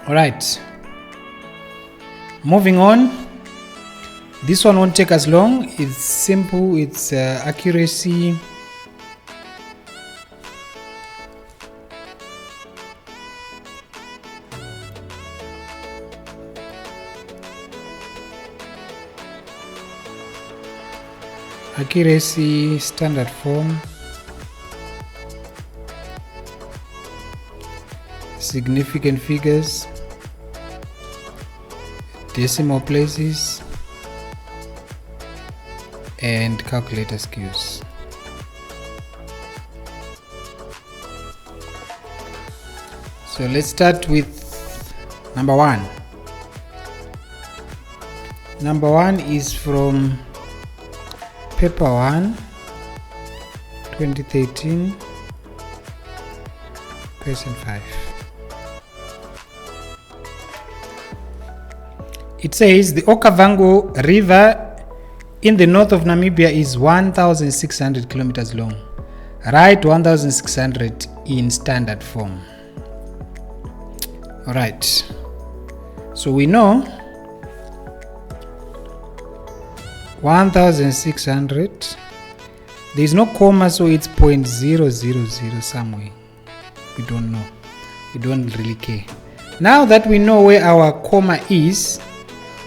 All right, moving on. This one won't take as long. It's simple. It's accuracy. Accuracy, standard form, significant figures, decimal places, and calculator skills. So let's start with number one. Number one is from paper 1, 2013, question 5. It says the Okavango River in the north of Namibia is 1,600 kilometers long. Write 1,600 in standard form. All right. So we know 1,600. There is no comma, so it's 0.000 somewhere. We don't know. We don't really care. Now that we know where our comma is,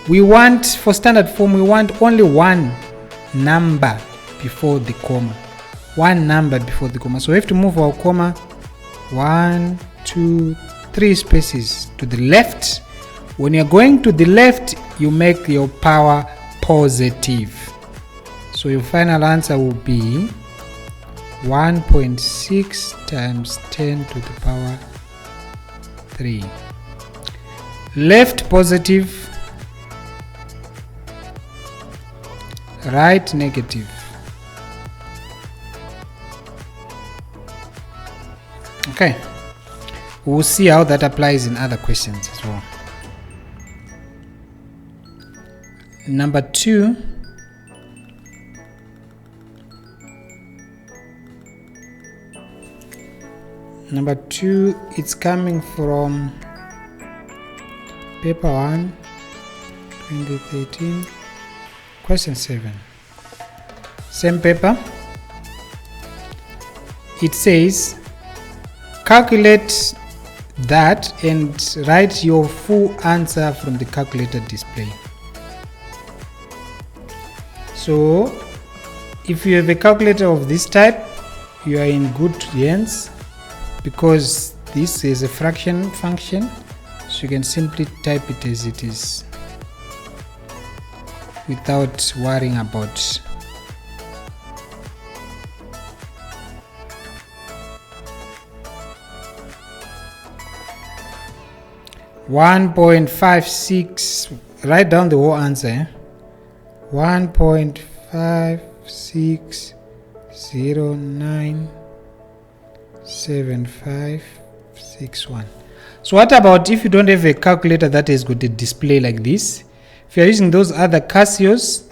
we want, for standard form, we want only one number before the comma. One number before the comma. So we have to move our comma 1, 2, 3 spaces to the left. When you're going to the left, you make your power positive. So your final answer will be 1.6 times 10 to the power 3. Left positive, right negative. Okay, we'll see how that applies in other questions as well. Number 2. Number 2, it's coming from paper 1, 2013, question 7. Same paper. It says, calculate that and write your full answer from the calculator display. So, if you have a calculator of this type, you are in good hands, because this is a fraction function, so you can simply type it as it is without worrying about 1.56. Write down the whole answer. 1.56097561. So what about if you don't have a calculator that has got a display like this? If you are using those other Casios,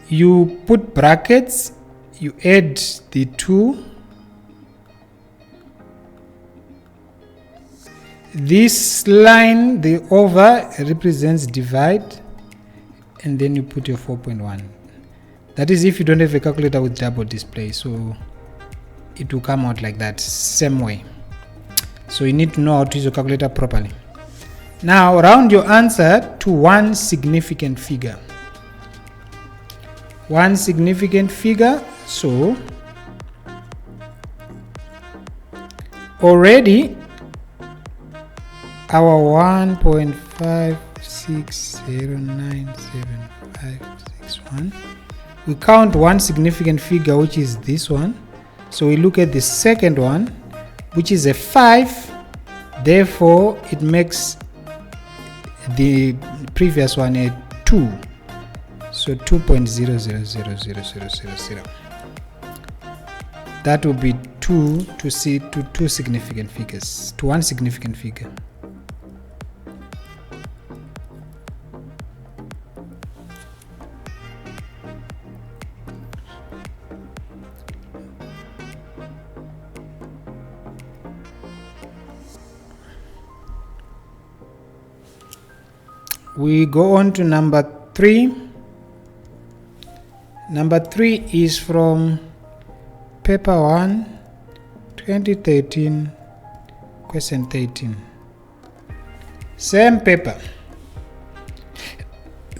you put brackets, you add the 2. This line, the over, represents divide, and then you put your 4.1. That is if you don't have a calculator with double display, so it will come out like that, same way. So you need to know how to use your calculator properly. Now round your answer to one significant figure. One significant figure, so already our 1.56097561, we count one significant figure, which is this one. So we look at the second one, which is a 5, therefore it makes the previous one a 2, so 2.000000. That will be 2 to two significant figures, to one significant figure. We go on to number 3. Number 3 is from paper 1, 2013, question 13. Same paper.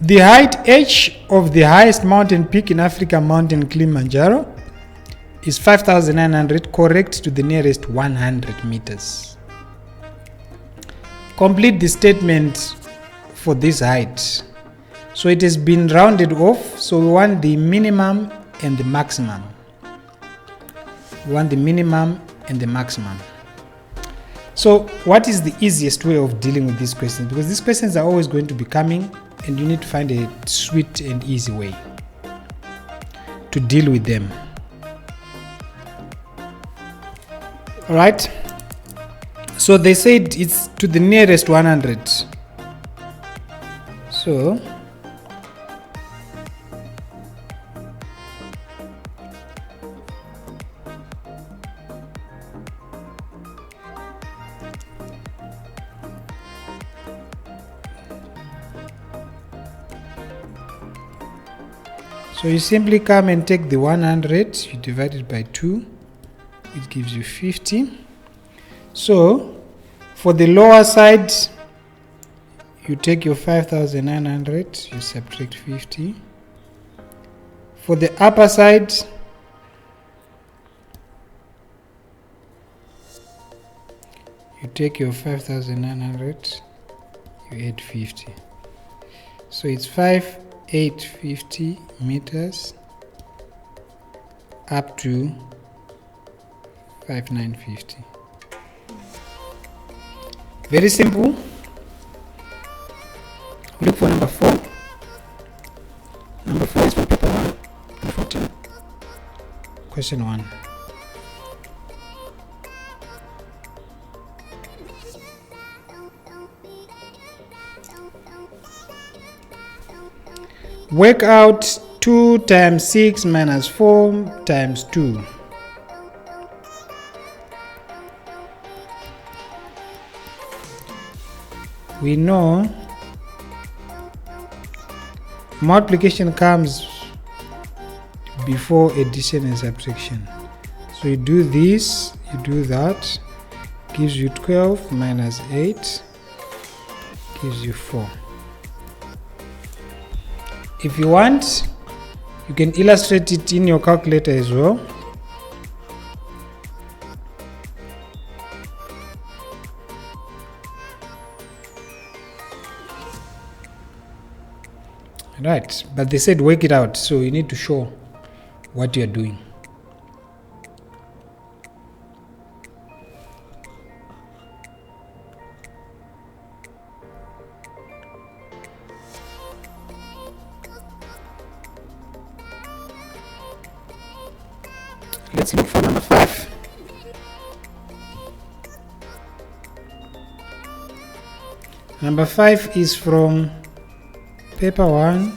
The height h of the highest mountain peak in Africa, Mountain Kilimanjaro, is 5,900, correct to the nearest 100 meters. Complete the statement for this height. So it has been rounded off, so we want the minimum and the maximum. We want the minimum and the maximum. So what is the easiest way of dealing with these questions? Because these questions are always going to be coming, and you need to find a sweet and easy way to deal with them. All right, so they said it's to the nearest 100. So you simply come and take the 100, you divide it by 2, it gives you 50. So for the lower side, you take your 5,900, you subtract 50. For the upper side, you take your 5,900, you add 50. So it's 5,850 meters up to 5,950. Very simple. Look for number 4. Number 4 is from paper 1, 14. Question 1. Work out 2 times 6 minus 4 times 2. We know multiplication comes before addition and subtraction. So you do this, you do that, gives you 12 minus 8, gives you 4. If you want, you can illustrate it in your calculator as well. Right, but they said work it out, so you need to show what you are doing. Let's look for number 5. Number 5 is from paper 1,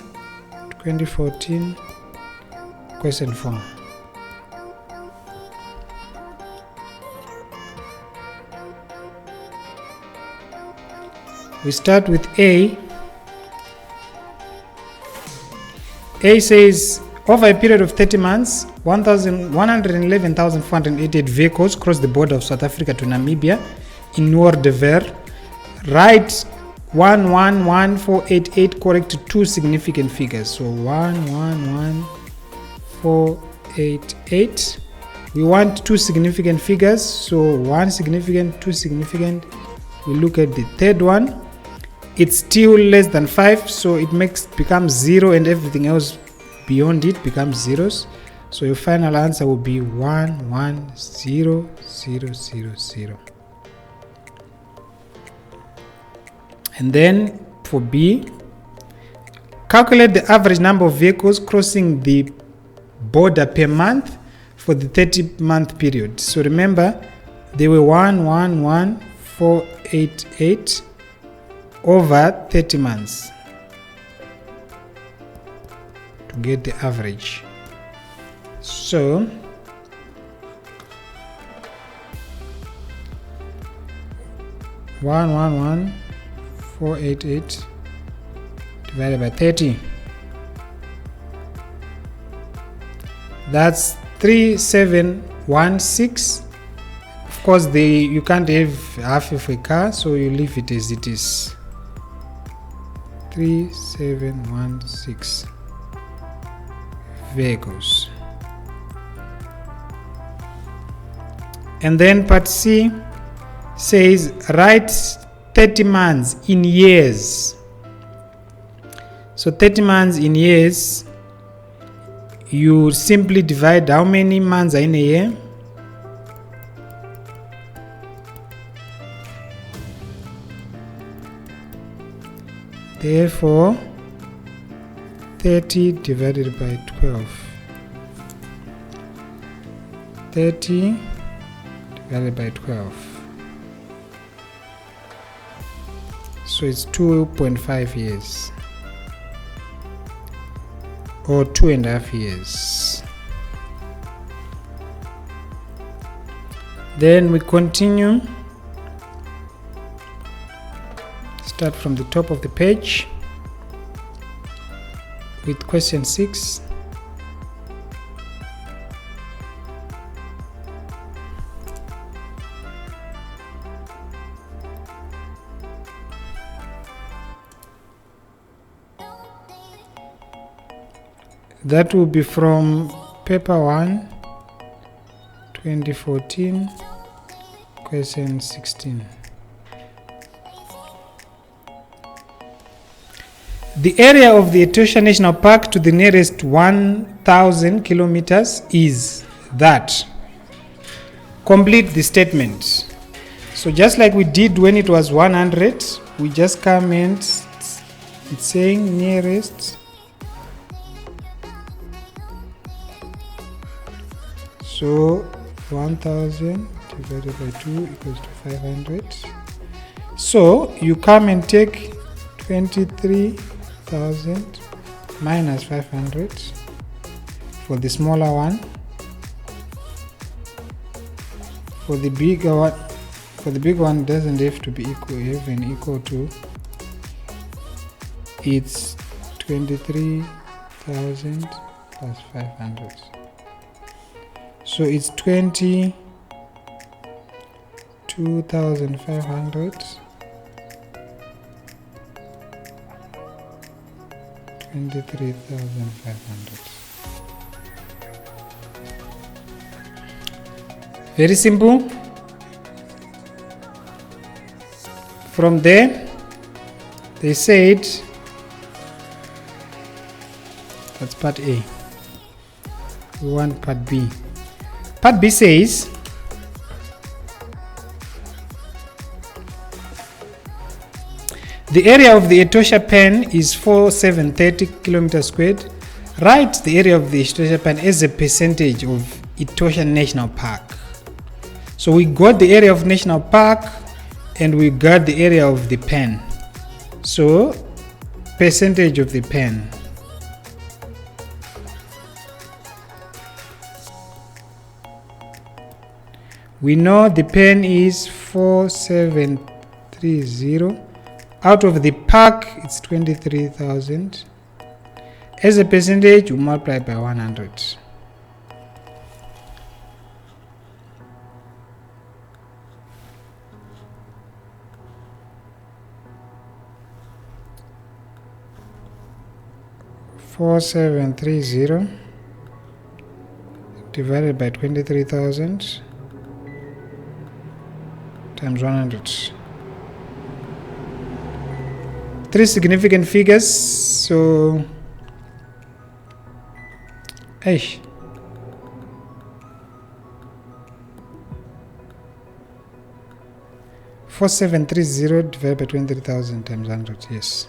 2014, question 4. We start with A. A says, over a period of 30 months, 111,488 vehicles crossed the border of South Africa to Namibia in Noordever. Write 111488 correct to 2 significant figures. So 111488. We want 2 significant figures. So 1 significant, 2 significant. We look at the third one. It's still less than 5, so it becomes 0, and everything else beyond it becomes zeros. So your final answer will be 110000. And then for B, calculate the average number of vehicles crossing the border per month for the 30-month period. So remember, they were 111488 over 30 months to get the average. So (111,488) divided by 30. That's 3716. Of course, you can't have half of a car, so you leave it as it is. 3716 vehicles. And then part C says write 30 months in years. So 30 months in years, you simply divide how many months are in a year. Therefore, 30 divided by 12. 30 divided by 12. So it's 2.5 years. Or 2.5 years. Then we continue. Start from the top of the page with question 6. That will be from paper 1, 2014, question 16. The area of the Etosha National Park to the nearest 1,000 kilometers is that. Complete the statement. So just like we did when it was 100, we just come and it's saying nearest. So 1000 divided by 2 equals to 500. So you come and take 23,000 minus 500 for the smaller one. For the bigger one, doesn't have to be equal, even equal to. It's 23,000 plus 500. So it's 22,500. 23,500. Very simple. From there, they said, that's part A. We want part B. Part B says, the area of the Etosha Pen is 4,730 kilometers squared. Write the area of the Etosha Pen as a percentage of Etosha National Park. So we got the area of National Park and we got the area of the pen. So percentage of the pen. We know the pen is 4,730. Out of the park, it's 23,000. As a percentage, we multiply by 100. $4,730 divided by 23,000 times 100. Three significant figures, so 4,730 divided by 23,000 times 100, yes.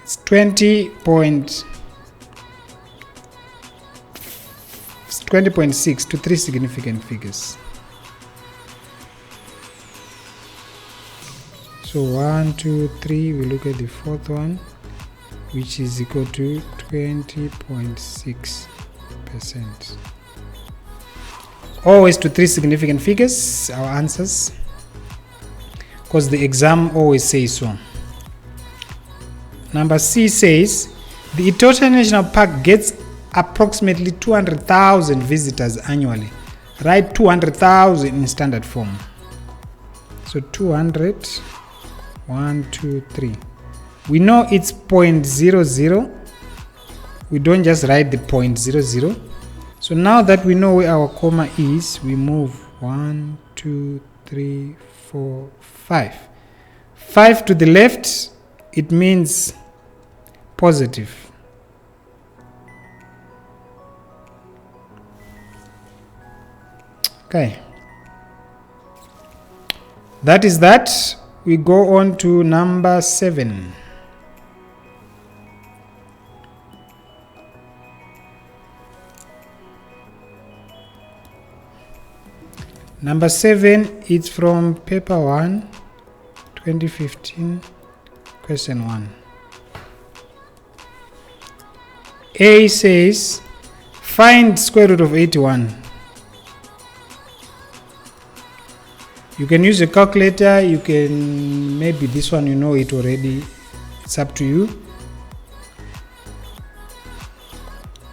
It's 20.6 to three significant figures. So 1, 2, 3, we look at the fourth one, which is equal to 20.6%. Always to three significant figures, our answers, because the exam always says so. Number C says the Etosha National Park gets approximately 200,000 visitors annually. Write 200,000 in standard form. So 200, 1, 2, 3. We know it's 0.00. We don't just write the 0.00. So now that we know where our comma is, we move 1, 2, 3, 4, 5. 5 to the left, it means positive. Okay. That is that. We go on to number 7. Number 7 is from paper 1, 2015, question 1. A says, find square root of 81. You can use a calculator, you can, maybe this one you know it already, it's up to you.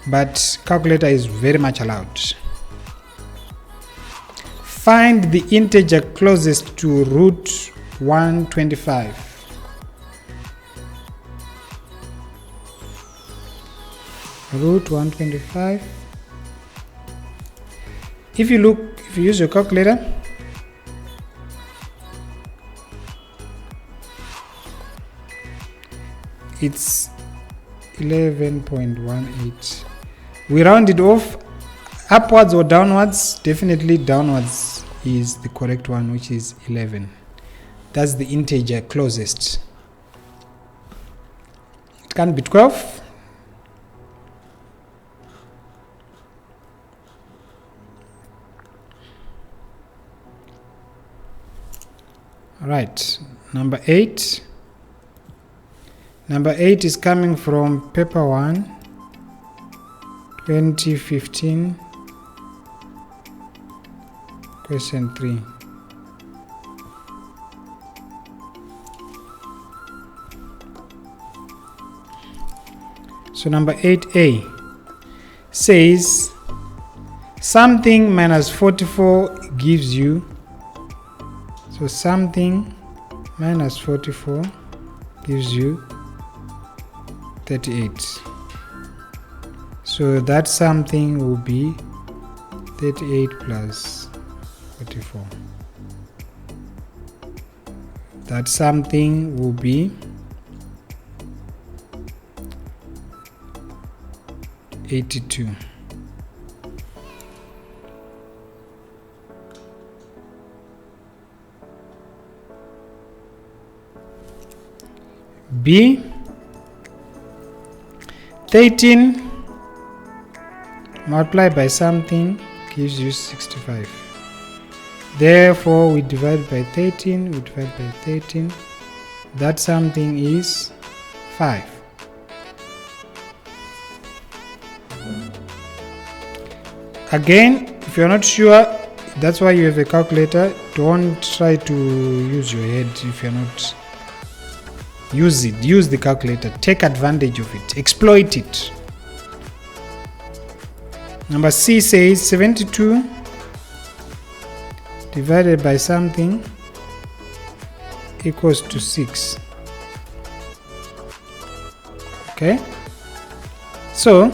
But calculator is very much allowed. Find the integer closest to root 125. Root 125. If you use your calculator, it's 11.18. We round it off upwards or downwards. Definitely downwards is the correct one, which is 11. That's the integer closest. It can be 12. All right, number 8. Number 8 is coming from paper 1, 2015, question 3. So number 8A says something minus 44 gives you, so something minus 44 gives you 38. So that something will be 38 plus 44. That something will be 82. B, 13 multiplied by something gives you 65. Therefore, we divide by 13, we divide by 13. That something is 5. Again, if you're not sure, that's why you have a calculator. Don't try to use your head if you're not. Use it. Use the calculator. Take advantage of it. Exploit it. Number C says 72 divided by something equals to 6. Okay? So,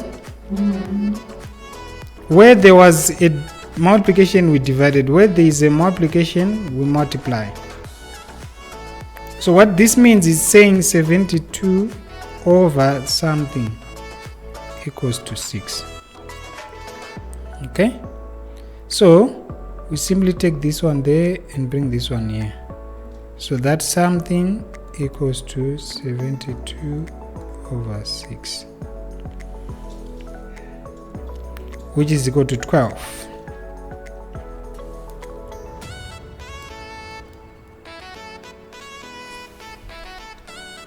where there was a multiplication, we divided. Where there is a multiplication, we multiply. So what this means is saying 72 over something equals to 6. Okay? So we simply take this one there and bring this one here. So that something equals to 72 over 6, which is equal to 12.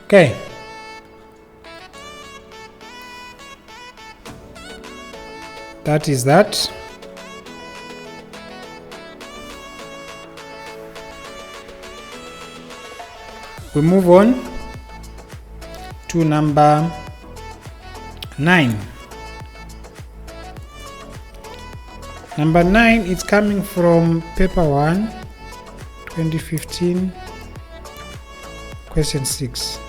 Okay. That is that. We move on. to number 9. Number 9 is coming from paper 1, 2015, question 6.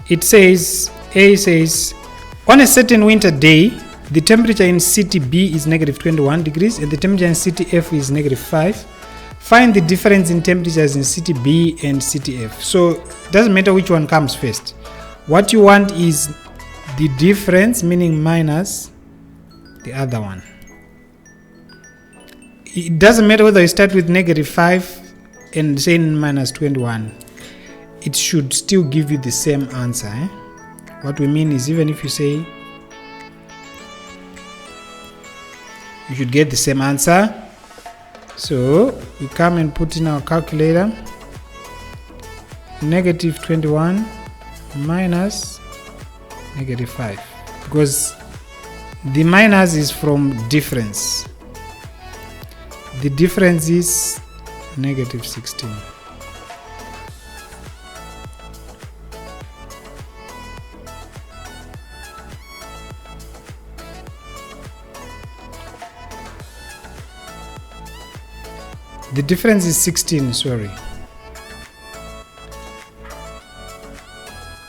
It says, A says, on a certain winter day, the temperature in city B is negative 21 degrees and the temperature in city F is negative 5. Find the difference in temperatures in city B and city F. So it doesn't matter which one comes first. What you want is the difference, meaning minus the other one. It doesn't matter whether you start with negative 5 and say minus 21. It should still give you the same answer. What we mean is, even if you say, you should get the same answer. So we come and put in our calculator, negative 21 minus negative 5, because the minus is from difference. The difference is negative 16. The difference is 16, sorry.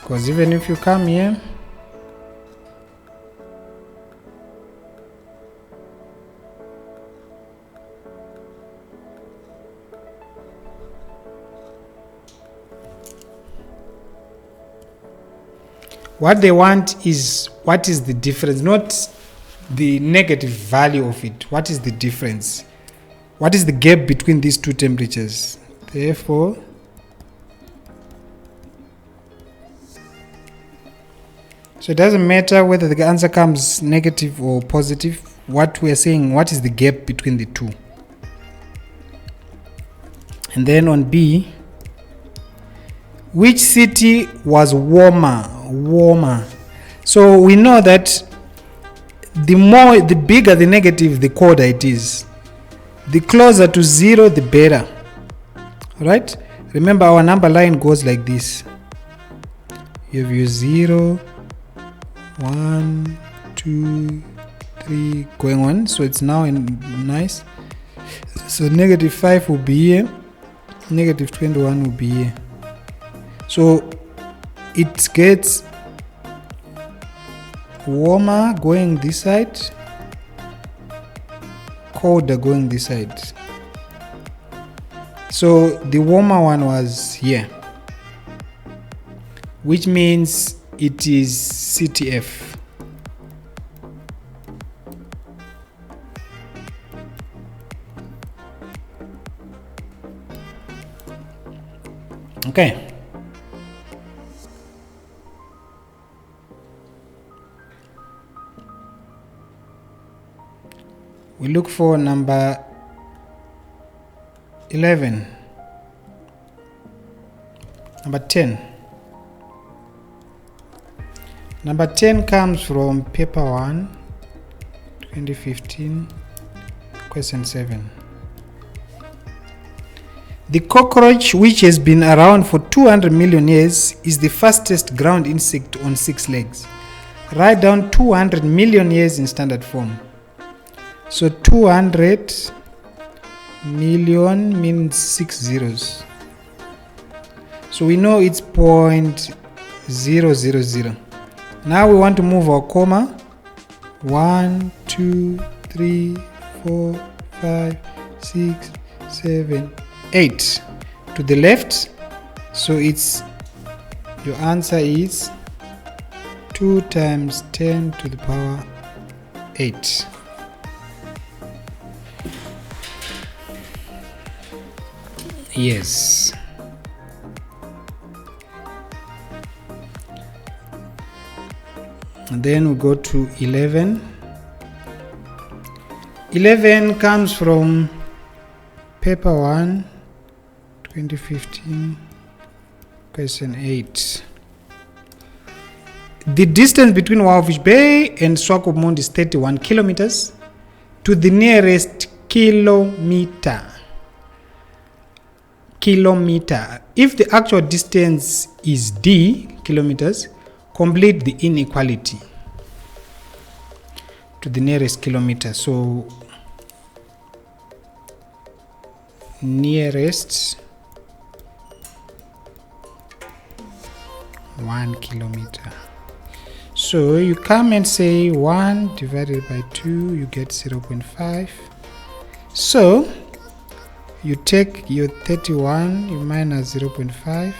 Because even if you come here, what they want is what is the difference, not the negative value of it. What is the difference? What is the gap between these two temperatures? Therefore, so it doesn't matter whether the answer comes negative or positive. What we are saying, what is the gap between the two? And then on B, which city was warmer? So we know that the bigger the negative, the colder it is. The closer to 0, the better. Alright? Remember, our number line goes like this. You have your 0, 1, 2, 3 going on. So it's now nice. So negative 5 will be here. Negative 21 will be here. So it gets warmer going this side, colder going this side. So the warmer one was here, which means it is CTF. Okay. We look for number 11. Number 10. Number 10 comes from paper 1, 2015, question 7. The cockroach, which has been around for 200 million years, is the fastest ground insect on 6 legs. Write down 200 million years in standard form. So 200 million means 6 zeros. So we know it's 0.000. Now we want to move our comma. 1, 2, 3, 4, 5, 6, 7, 8 to the left. So it's, your answer is 2 times 10 to the power 8. Yes. And then we go to 11. 11 comes from paper 1, 2015, question 8. The distance between Wildfish Bay and Swakopmund is 31 kilometers. To the nearest kilometer. if the actual distance is d kilometers, complete the inequality to the nearest kilometer. So nearest 1 kilometer. So you come and say 1 divided by 2, you get 0.5. So you take your 31, you minus 0.5,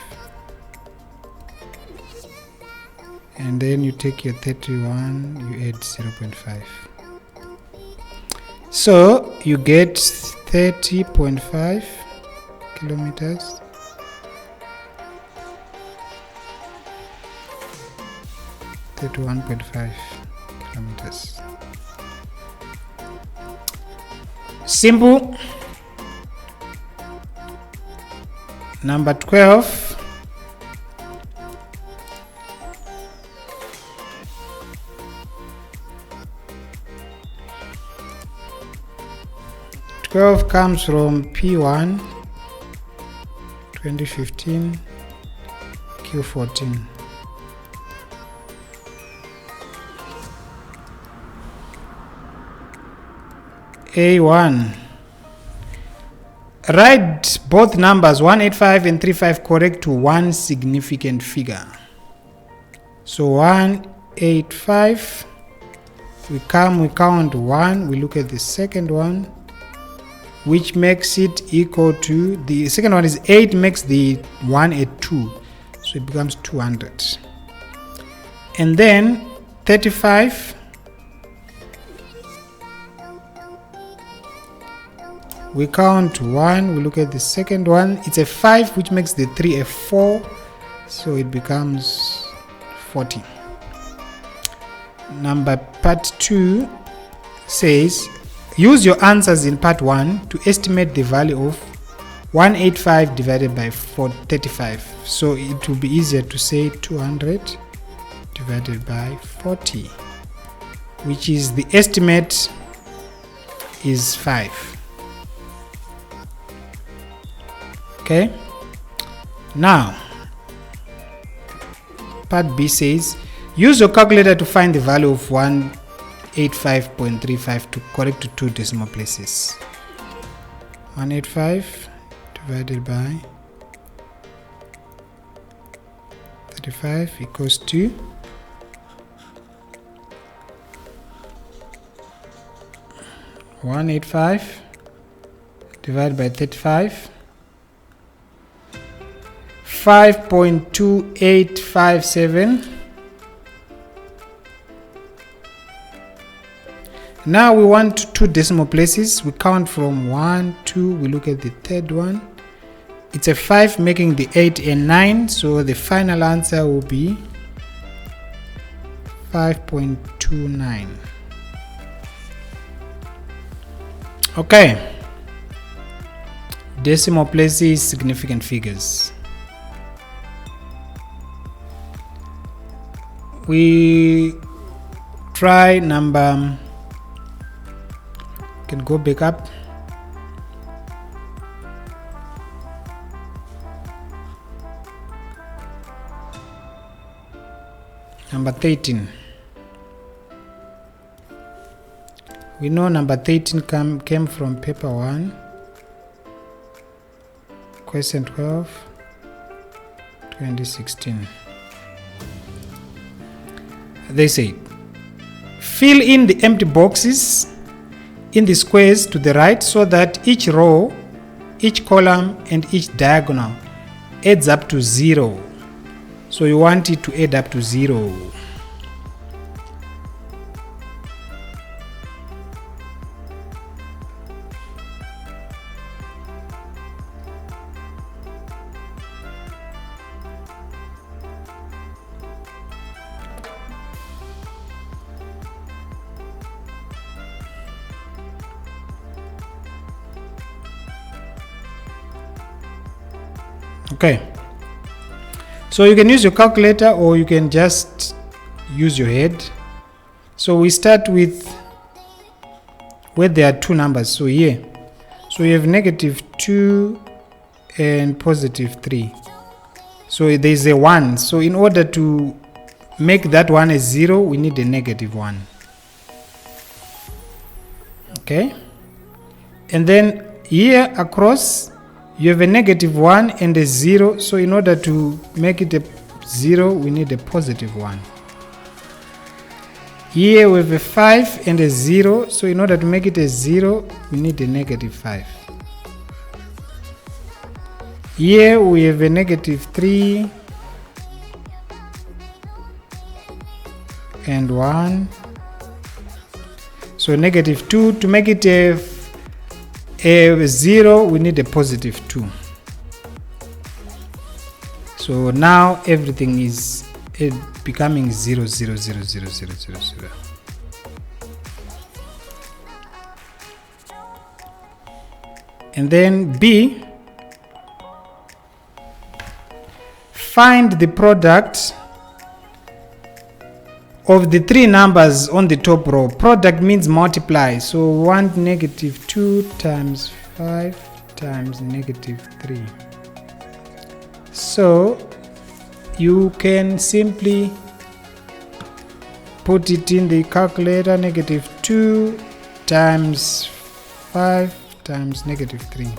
and then you take your 31, you add 0.5. So you get 30.5 kilometers. To 1.5 kilometers. Simple. Number 12. Comes from P1 2015 Q14. A1. Write both numbers 185 and 35 correct to one significant figure. So 185, we count 1, we look at the second one, which makes it equal to, the second one is 8, makes the 1 a 2, so it becomes 200. And then 35, we count 1, we look at the second one, it's a 5, which makes the 3 a 4, so it becomes 40. Number part 2 says, use your answers in part 1 to estimate the value of 185 divided by 35. So it will be easier to say 200 divided by 40, which is the estimate is 5. Okay, now part B says, use your calculator to find the value of 185.35 to correct to 2 decimal places. 185 divided by 35 equals to 185 divided by 35, 5.2857. Now we want 2 decimal places. We count from 1, 2, we look at the third one. It's a 5, making the 8 and 9, so the final answer will be 5.29. Okay, decimal places, significant figures. We try number, can go back up. Number 13. We know number 13 came from paper 1, question 12, 2016. They say, fill in the empty boxes in the squares to the right so that each row, each column, and each diagonal adds up to 0. So you want it to add up to 0. Okay, so you can use your calculator or you can just use your head. So we start with where there are 2 numbers. So here, so you have -2 and positive 3. So there's a 1. So in order to make that one a 0, we need a negative 1. Okay? And then here across, you have a negative 1 and a 0. So in order to make it a 0, we need a positive 1. Here we have a 5 and a 0. So in order to make it a 0, we need a negative 5. Here we have a negative 3 and 1. So negative 2. To make it a 0, we need a positive 2. So now everything is becoming 0, 0, 0, 0, 0, 0, 0. And then B, find the product of the three numbers on the top row. Product means multiply. So 1 negative 2 times 5 times negative 3. So you can simply put it in the calculator. Negative 2 times 5 times negative 3.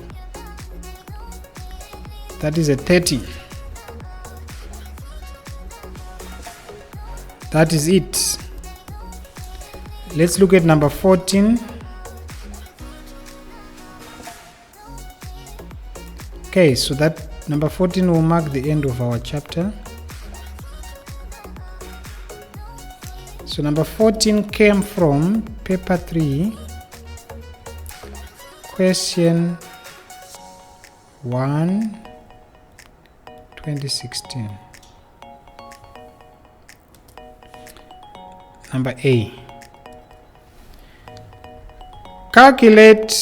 That is a 30. That is it. Let's look at number 14. Okay, so that number 14 will mark the end of our chapter. So number 14 came from paper 3, question 1, 2016. Number A. Calculate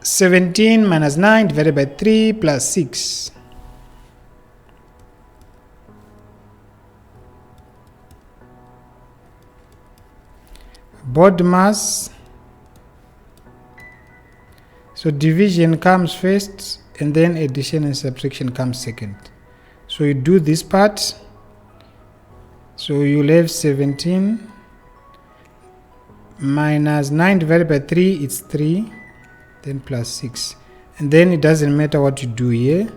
17 minus 9 divided by 3 plus 6. Board mass. So division comes first and then addition and subtraction comes second. So you do this part. So you'll have 17 minus 9 divided by 3, it's 3, then plus 6. And then it doesn't matter what you do here.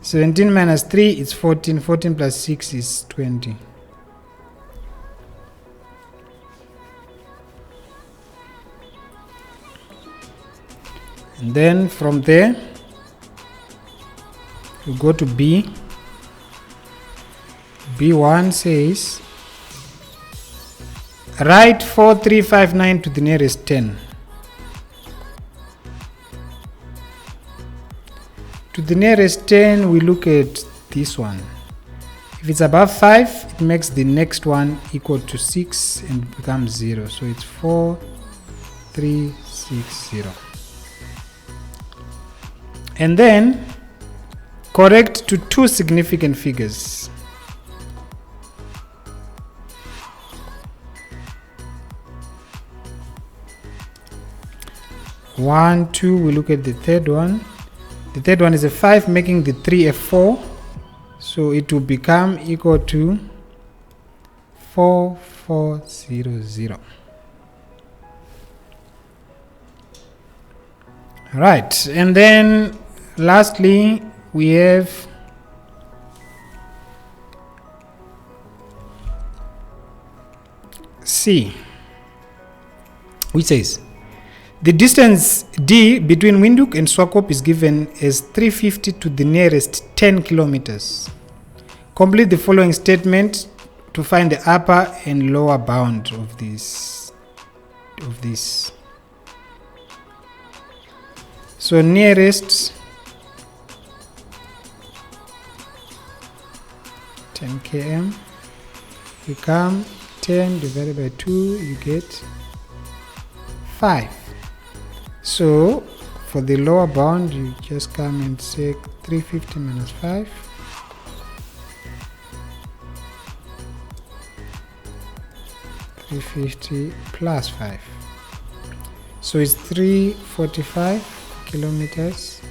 17 minus 3 is 14, 14 plus 6 is 20. And then from there, you go to B. B1 says, write 4359 to the nearest 10. To the nearest 10, we look at this one. If it's above 5, it makes the next one equal to 6 and becomes 0. So it's 4360. And then correct to two significant figures. One, two, we look at the third one. The third one is a 5, making the 3 a 4. So it will become equal to 4400. Right, and then lastly we have C, which says the distance D between Windhoek and Swakop is given as 350 to the nearest 10 kilometers. Complete the following statement to find the upper and lower bound of this. So nearest 10 km become 10 divided by 2, you get 5. So for the lower bound, you just come and say 350 minus 5. $350 plus 5. So it's 345 kilometers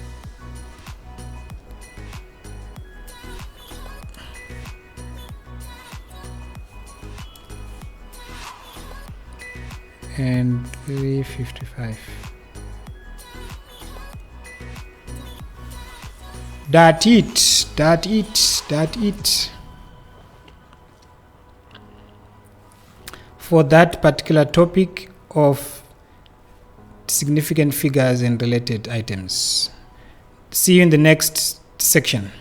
and 355. That's it for that particular topic of significant figures and related items. See you in the next section.